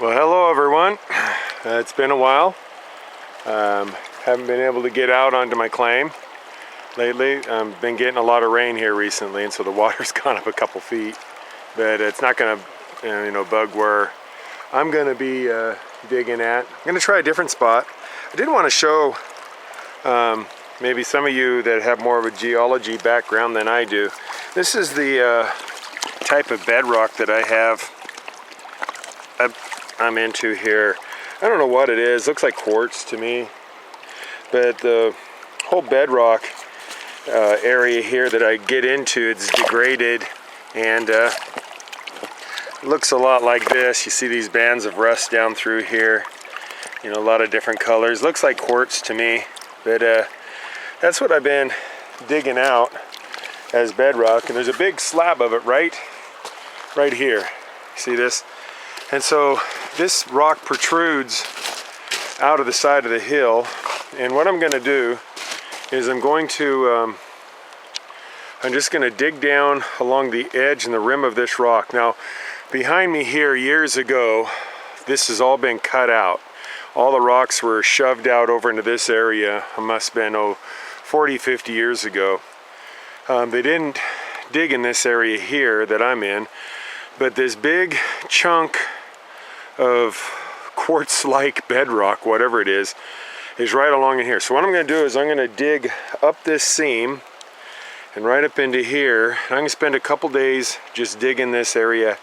Well, hello everyone. It's been a while. Haven't been able to get out onto my claim lately. I've been getting a lot of rain here recently, and so the water's gone up a couple feet. But it's not going to, bug where I'm going to be digging at. I'm going to try a different spot. I did want to show maybe some of you that have more of a geology background than I do. This is the type of bedrock that I'm into here. I don't know what it is. Looks like quartz to me. But the whole bedrock area here that I get into, it's degraded and looks a lot like this. You see these bands of rust down through here. A lot of different colors. Looks like quartz to me. But that's what I've been digging out as bedrock. And there's a big slab of it right here. See this? And so this rock protrudes out of the side of the hill, and what I'm going to do is I'm just going to dig down along the edge and the rim of this rock. Now, behind me here years ago, this has all been cut out. All the rocks were shoved out over into this area. It must have been 40, 50 years ago. They didn't dig in this area here that I'm in, but this big chunk of quartz-like bedrock, whatever it is right along in here. So what I'm going to do is I'm going to dig up this seam and right up into here. I'm going to spend a couple days just digging this area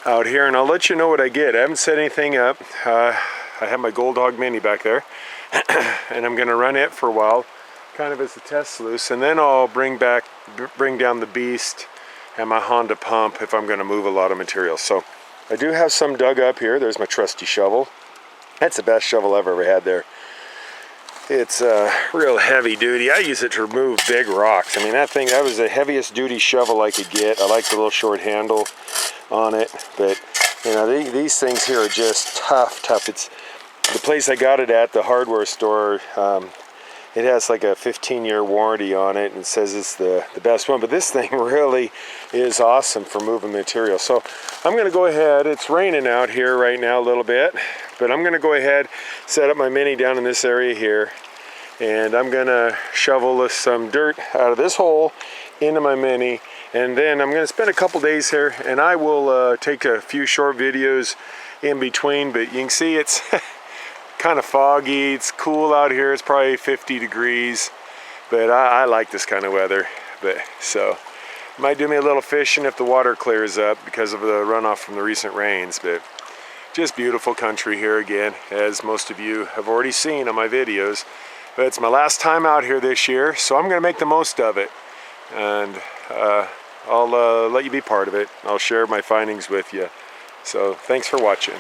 out here, and I'll let you know what I get. I haven't set anything up. I have my Gold Hog Mini back there, and I'm going to run it for a while, kind of as a test sluice, and then I'll bring down the Beast and my Honda pump if I'm going to move a lot of material. So I do have some dug up here. There's my trusty shovel. That's the best shovel I've ever had there. It's real heavy duty. I use it to remove big rocks. I mean, that was the heaviest duty shovel I could get. I like the little short handle on it, but these things here are just tough. It's the place I got it at, the hardware store. It has like a 15-year warranty on it, and it says it's the best one. But this thing really is awesome for moving material. So I'm going to go ahead. It's raining out here right now a little bit, but I'm going to go ahead, set up my Mini down in this area here, and I'm going to shovel some dirt out of this hole into my Mini. And then I'm going to spend a couple days here, and I will take a few short videos in between. But you can see it's kind of foggy. It's cool out here. It's probably 50 degrees, but I like this kind of weather. But so might do me a little fishing if the water clears up because of the runoff from the recent rains. But just beautiful country here again, as most of you have already seen on my videos. But it's my last time out here this year, so I'm going to make the most of it, and I'll let you be part of it. I'll share my findings with you. So thanks for watching.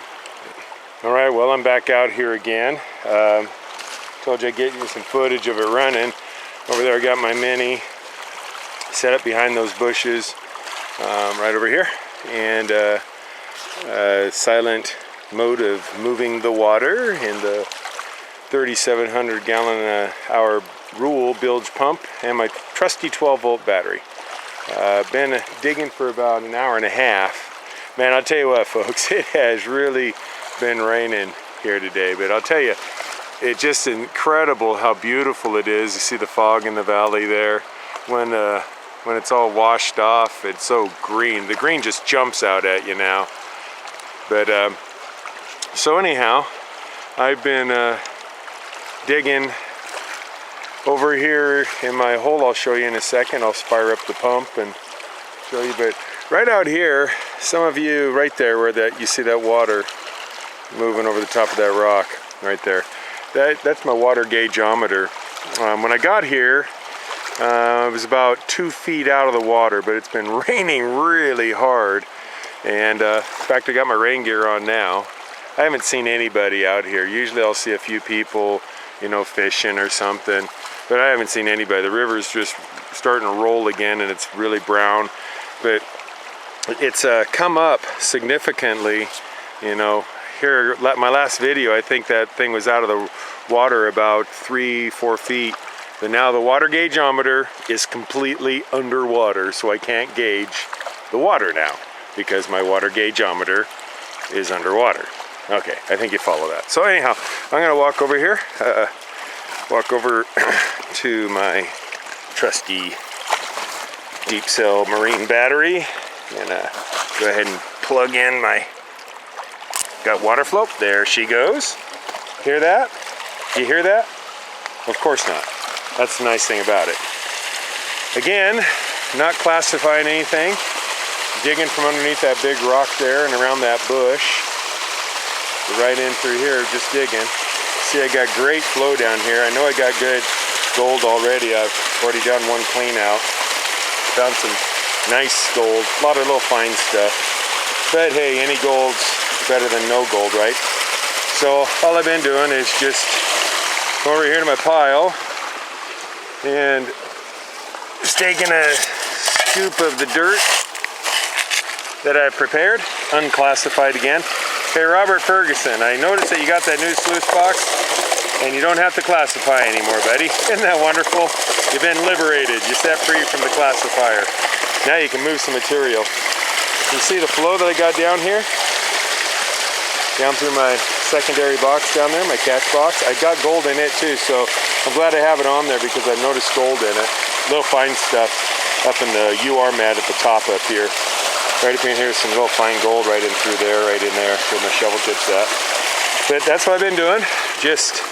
Alright, well, I'm back out here again. Told you I'd get you some footage of it running. Over there I got my Mini set up behind those bushes right over here. And silent mode of moving the water in the 3,700 gallon an hour Rule bilge pump and my trusty 12-volt battery. Been digging for about an hour and a half. Man, I'll tell you what, folks, it has really been raining here today, but I'll tell you, it's just incredible how beautiful it is. You see the fog in the valley there. When it's all washed off, it's so green. The green just jumps out at you now. But so anyhow, I've been digging over here in my hole. I'll show you in a second. I'll fire up the pump and show you. But right out here, some of you right there where you see that water moving over the top of that rock right there. That's my water gaugeometer. When I got here, it was about 2 feet out of the water, but it's been raining really hard. And in fact, I got my rain gear on now. I haven't seen anybody out here. Usually I'll see a few people, fishing or something, but I haven't seen anybody. The river's just starting to roll again, and it's really brown, but it's come up significantly. Here, my last video, I think that thing was out of the water about 3-4 feet, but now the water gaugeometer is completely underwater, so I can't gauge the water now because my water gaugeometer is underwater. Okay, I think you follow that. So anyhow, I'm gonna walk over here, walk over to my trusty deep cell marine battery, and go ahead and plug in my, got water flow. There she goes. Hear that? You hear that? Of course not. That's the nice thing about it. Again, not classifying anything. Digging from underneath that big rock there and around that bush. Right in through here, just digging. See, I got great flow down here. I know I got good gold already. I've already done one clean out. Found some nice gold. A lot of little fine stuff. But hey, any gold's better than no gold, right? So all I've been doing is just go over here to my pile and just taking a scoop of the dirt that I prepared, unclassified again. Hey, Robert Ferguson, I noticed that you got that new sluice box and you don't have to classify anymore, buddy. Isn't that wonderful? You've been liberated. You're set free from the classifier. Now you can move some material. You see the flow that I got down here? Down through my secondary box down there, my catch box. I got gold in it too, so I'm glad I have it on there because I noticed gold in it. Little fine stuff up in the UR mat at the top up here. Right up in here, some little fine gold right in through there, right in there where my shovel tip's at. But that's what I've been doing. Just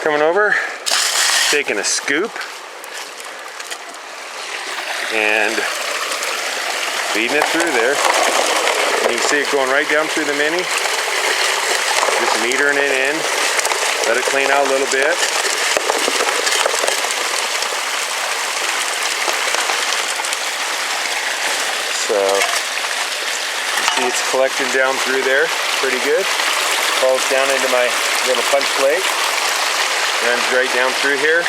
coming over, taking a scoop, and feeding it through there. And you can see it going right down through the mini. Just metering it in. Let it clean out a little bit. So see, it's collecting down through there pretty good. Falls down into my little punch plate. Runs right down through here.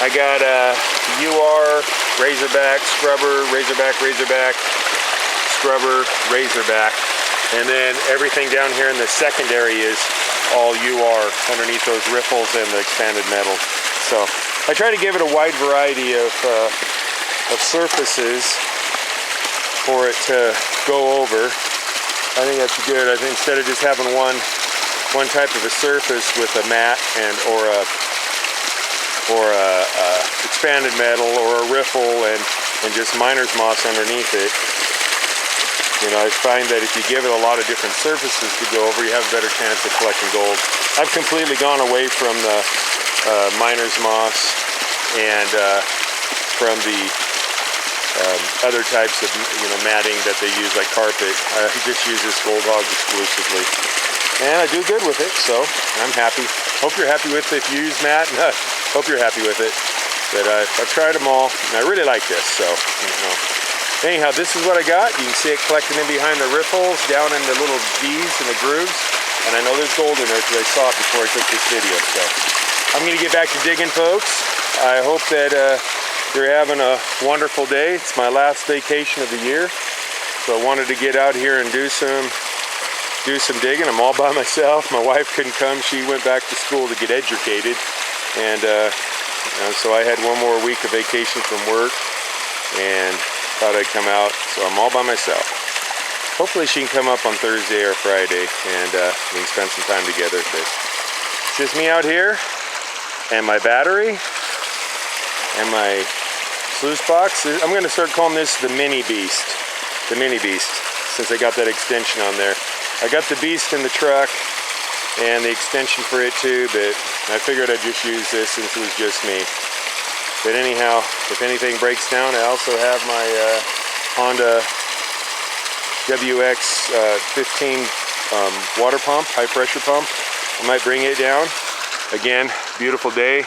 I got a UR, Razorback, Scrubber, Razorback, Scrubber, Razorback. And then everything down here in the secondary is all UR underneath those riffles and the expanded metal. So I try to give it a wide variety of surfaces for it to go over. I think that's good. I think instead of just having one type of a surface with a mat and or a expanded metal or a riffle and just miner's moss underneath it. You know, I find that if you give it a lot of different surfaces to go over, you have a better chance of collecting gold. I've completely gone away from the miner's moss and from the other types of matting that they use like carpet. I just use this Gold Hog exclusively, and I do good with it, so I'm happy. Hope you're happy with it. If you use mat, hope you're happy with it. But I've tried them all, and I really like this. So anyhow, this is what I got. You can see it collecting in behind the riffles, down in the little D's and the grooves, and I know there's gold in there because I saw it before I took this video. So I'm going to get back to digging, folks. I hope that you're having a wonderful day. It's my last vacation of the year, so I wanted to get out here and do some digging. I'm all by myself. My wife couldn't come. She went back to school to get educated, and so I had one more week of vacation from work, and thought I'd come out. So I'm all by myself. Hopefully she can come up on Thursday or Friday, and we can spend some time together. But it's just me out here, and my battery, and my sluice box. I'm going to start calling this the Mini Beast. The Mini Beast, since I got that extension on there. I got the Beast in the truck and the extension for it too, but I figured I'd just use this since it was just me. But anyhow, if anything breaks down, I also have my Honda WX 15 water pump, high pressure pump. I might bring it down. Again, beautiful day.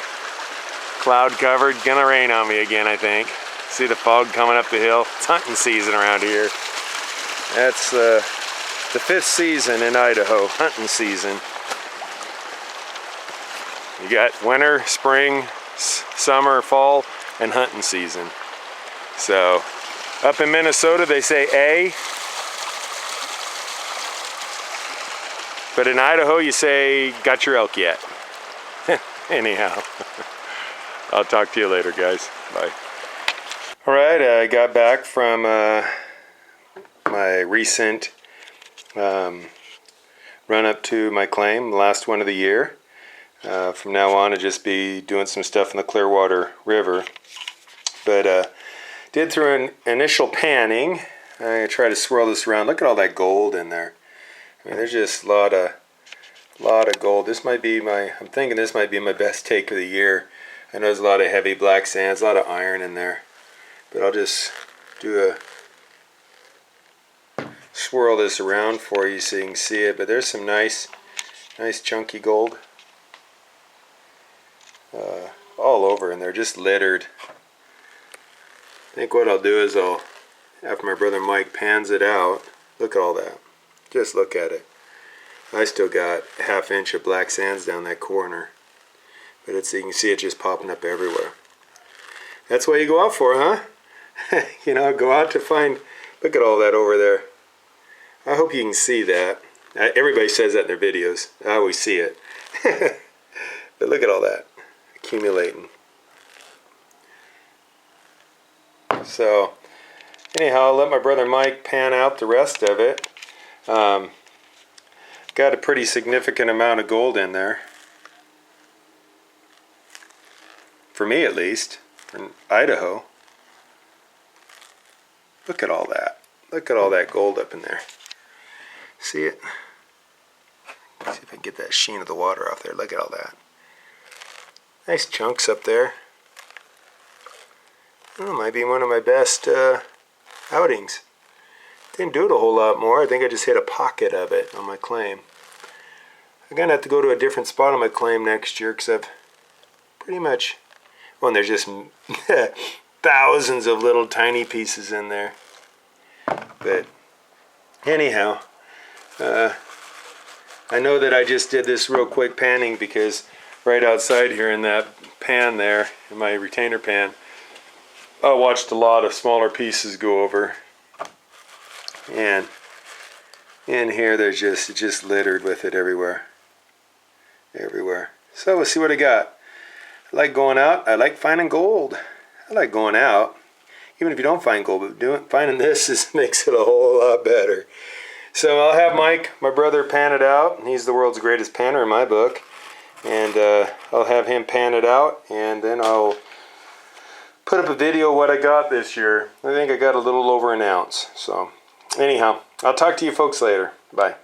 Cloud covered, gonna rain on me again, I think. See the fog coming up the hill. It's hunting season around here. That's the 5th season in Idaho, hunting season. You got winter, spring, summer, fall, and hunting season. So up in Minnesota they say A, but in Idaho you say got your elk yet. Anyhow. I'll talk to you later, guys. Bye. All right, I got back from my recent run up to my claim, the last one of the year. From now on, I'll just be doing some stuff in the Clearwater River. But did through an initial panning. I'm going to try to swirl this around. Look at all that gold in there. I mean, there's just a lot of gold. This might be I'm thinking this might be my best take of the year. I know there's a lot of heavy black sands, a lot of iron in there. But I'll just do a swirl this around for you so you can see it. But there's some nice chunky gold all over, and they're just littered. I think what I'll do is after my brother Mike pans it out, look at all that. Just look at it. I still got a ½ inch of black sands down that corner. But you can see it just popping up everywhere. That's what you go out for, huh? You know, go out to find, look at all that over there. I hope you can see that. Everybody says that in their videos. I always see it. But look at all that accumulating. So, anyhow, I'll let my brother Mike pan out the rest of it. Got a pretty significant amount of gold in there. For me, at least. From Idaho. Look at all that. Look at all that gold up in there. See it? Let's see if I can get that sheen of the water off there. Look at all that. Nice chunks up there. Oh, might be one of my best outings. Didn't do it a whole lot more. I think I just hit a pocket of it on my claim. I'm going to have to go to a different spot on my claim next year because I've pretty much... Well, and there's just thousands of little tiny pieces in there. But anyhow, I know that I just did this real quick panning because right outside here in that pan there, in my retainer pan, I watched a lot of smaller pieces go over. And in here it's just littered with it everywhere. Everywhere. So we'll see what I got. I like going out. I like finding gold. I like going out. Even if you don't find gold, but finding this makes it a whole lot better. So I'll have Mike, my brother, pan it out. He's the world's greatest panner in my book. And I'll have him pan it out. And then I'll put up a video of what I got this year. I think I got a little over an ounce. So anyhow, I'll talk to you folks later. Bye.